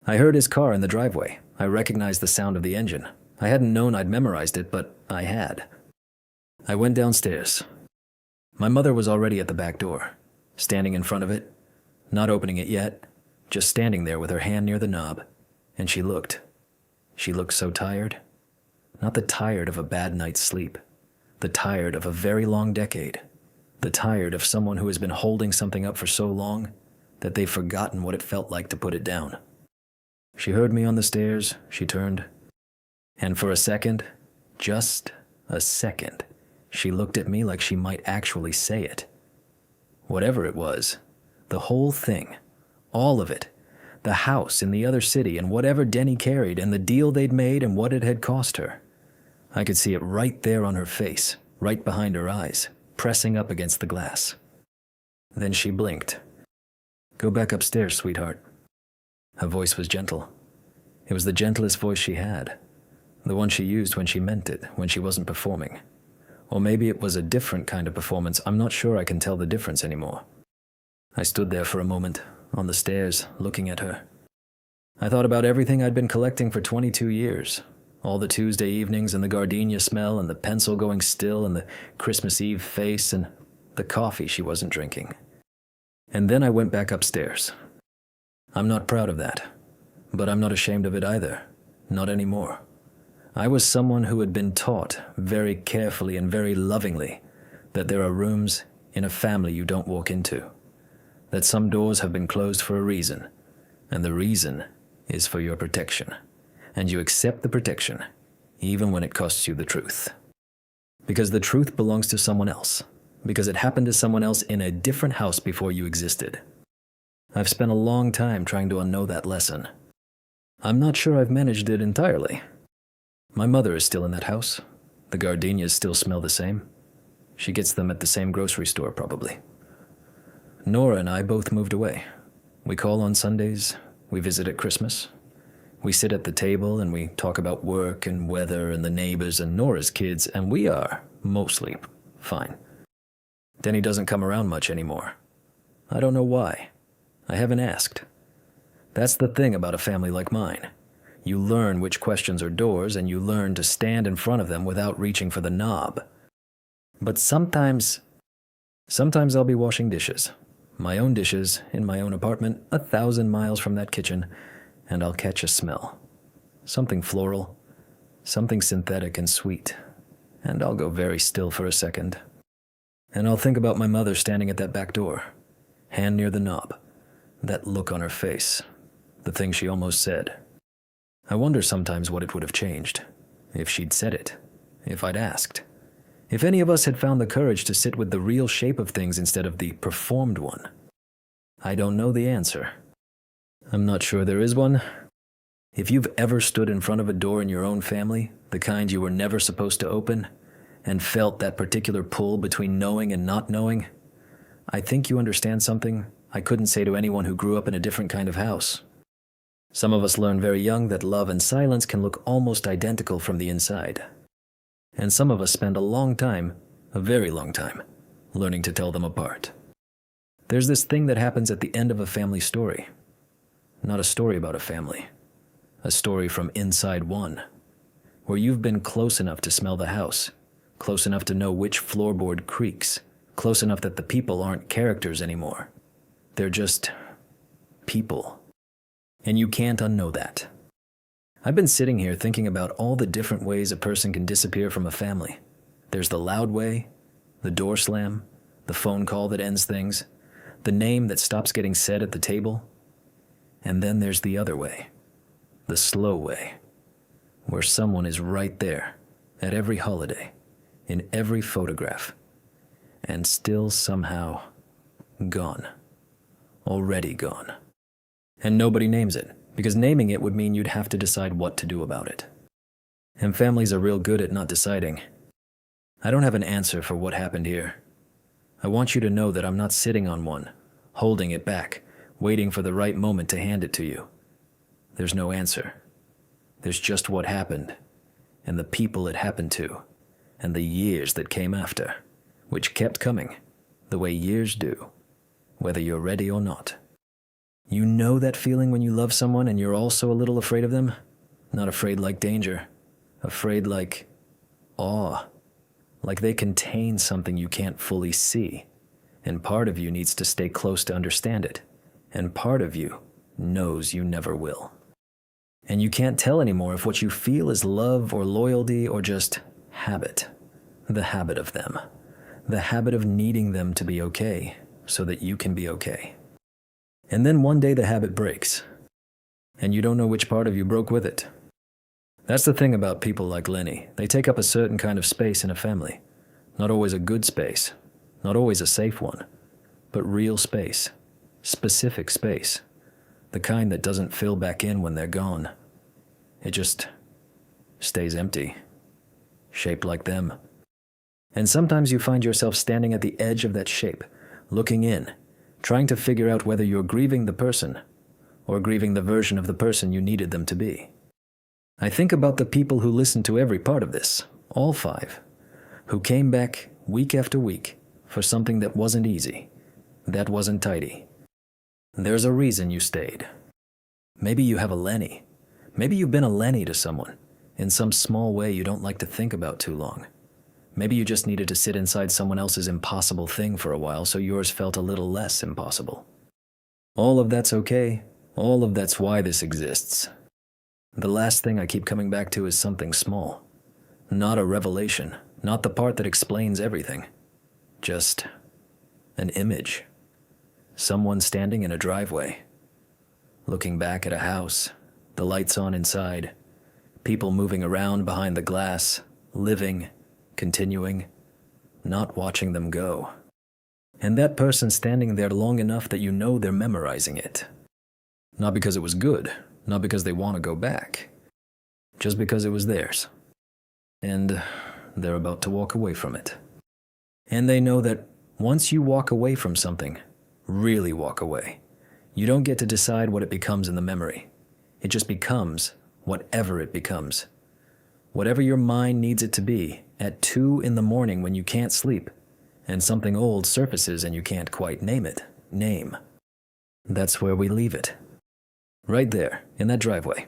S1: I heard his car in the driveway. I recognized the sound of the engine. I hadn't known I'd memorized it, but I had. I went downstairs. My mother was already at the back door, standing in front of it, not opening it yet, just standing there with her hand near the knob, and she looked. She looked so tired. Not the tired of a bad night's sleep, the tired of a very long decade, the tired of someone who has been holding something up for so long that they've forgotten what it felt like to put it down. She heard me on the stairs, she turned, and for a second, just a second, she looked at me like she might actually say it. Whatever it was, the whole thing, all of it, the house in the other city and whatever Denny carried and the deal they'd made and what it had cost her. I could see it right there on her face, right behind her eyes, pressing up against the glass. Then she blinked. Go back upstairs, sweetheart. Her voice was gentle. It was the gentlest voice she had, the one she used when she meant it, when she wasn't performing. Or maybe it was a different kind of performance. I'm not sure I can tell the difference anymore. I stood there for a moment, on the stairs, looking at her. I thought about everything I'd been collecting for 22 years. All the Tuesday evenings and the gardenia smell and the pencil going still and the Christmas Eve face and the coffee she wasn't drinking. And then I went back upstairs. I'm not proud of that, but I'm not ashamed of it either. Not anymore. I was someone who had been taught very carefully and very lovingly that there are rooms in a family you don't walk into, that some doors have been closed for a reason, and the reason is for your protection, and you accept the protection, even when it costs you the truth. Because the truth belongs to someone else, because it happened to someone else in a different house before you existed. I've spent a long time trying to unknow that lesson. I'm not sure I've managed it entirely. My mother is still in that house. The gardenias still smell the same. She gets them at the same grocery store, probably. Nora and I both moved away. We call on Sundays, we visit at Christmas. We sit at the table and we talk about work and weather and the neighbors and Nora's kids, and we are mostly fine. Denny doesn't come around much anymore. I don't know why. I haven't asked. That's the thing about a family like mine. You learn which questions are doors, and you learn to stand in front of them without reaching for the knob. But sometimes I'll be washing dishes. My own dishes, in my own apartment, 1,000 miles from that kitchen, and I'll catch a smell. Something floral, something synthetic and sweet, and I'll go very still for a second. And I'll think about my mother standing at that back door, hand near the knob, that look on her face, the thing she almost said. I wonder sometimes what it would have changed, if she'd said it, if I'd asked. If any of us had found the courage to sit with the real shape of things instead of the performed one. I don't know the answer. I'm not sure there is one. If you've ever stood in front of a door in your own family, the kind you were never supposed to open, and felt that particular pull between knowing and not knowing, I think you understand something I couldn't say to anyone who grew up in a different kind of house. Some of us learn very young that love and silence can look almost identical from the inside. And some of us spend a long time, a very long time, learning to tell them apart. There's this thing that happens at the end of a family story. Not a story about a family. A story from inside one. Where you've been close enough to smell the house, close enough to know which floorboard creaks, close enough that the people aren't characters anymore. They're just people. And you can't unknow that. I've been sitting here thinking about all the different ways a person can disappear from a family. There's the loud way, the door slam, the phone call that ends things, the name that stops getting said at the table. And then there's the other way, the slow way, where someone is right there at every holiday, in every photograph, and still somehow gone. Already gone. And nobody names it, because naming it would mean you'd have to decide what to do about it. And families are real good at not deciding. I don't have an answer for what happened here. I want you to know that I'm not sitting on one, holding it back, waiting for the right moment to hand it to you. There's no answer. There's just what happened, and the people it happened to, and the years that came after, which kept coming, the way years do, whether you're ready or not. You know that feeling when you love someone and you're also a little afraid of them? Not afraid like danger. Afraid like awe. Like they contain something you can't fully see. And part of you needs to stay close to understand it. And part of you knows you never will. And you can't tell anymore if what you feel is love or loyalty or just habit. The habit of them. The habit of needing them to be okay so that you can be okay. And then one day the habit breaks, and you don't know which part of you broke with it. That's the thing about people like Lenny. They take up a certain kind of space in a family. Not always a good space, not always a safe one, but real space, specific space, the kind that doesn't fill back in when they're gone. It just stays empty, shaped like them. And sometimes you find yourself standing at the edge of that shape, looking in, trying to figure out whether you're grieving the person or grieving the version of the person you needed them to be. I think about the people who listened to every part of this, all 5, who came back week after week for something that wasn't easy, that wasn't tidy. There's a reason you stayed. Maybe you have a Lenny. Maybe you've been a Lenny to someone, in some small way you don't like to think about too long. Maybe you just needed to sit inside someone else's impossible thing for a while so yours felt a little less impossible. All of that's okay, All of that's why this exists. The last thing I keep coming back to is something small. Not a revelation, not the part that explains everything. Just an image. Someone standing in a driveway, looking back at a house, the lights on inside, people moving around behind the glass, living, continuing, not watching them go. And that person standing there long enough that you know they're memorizing it. Not because it was good, not because they want to go back, just because it was theirs. And they're about to walk away from it. And they know that once you walk away from something, really walk away, you don't get to decide what it becomes in the memory. It just becomes whatever it becomes. Whatever your mind needs it to be at 2 in the morning when you can't sleep, and something old surfaces and you can't quite name it. That's where we leave it. Right there, in that driveway.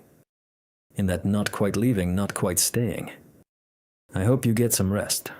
S1: In that not quite leaving, not quite staying. I hope you get some rest.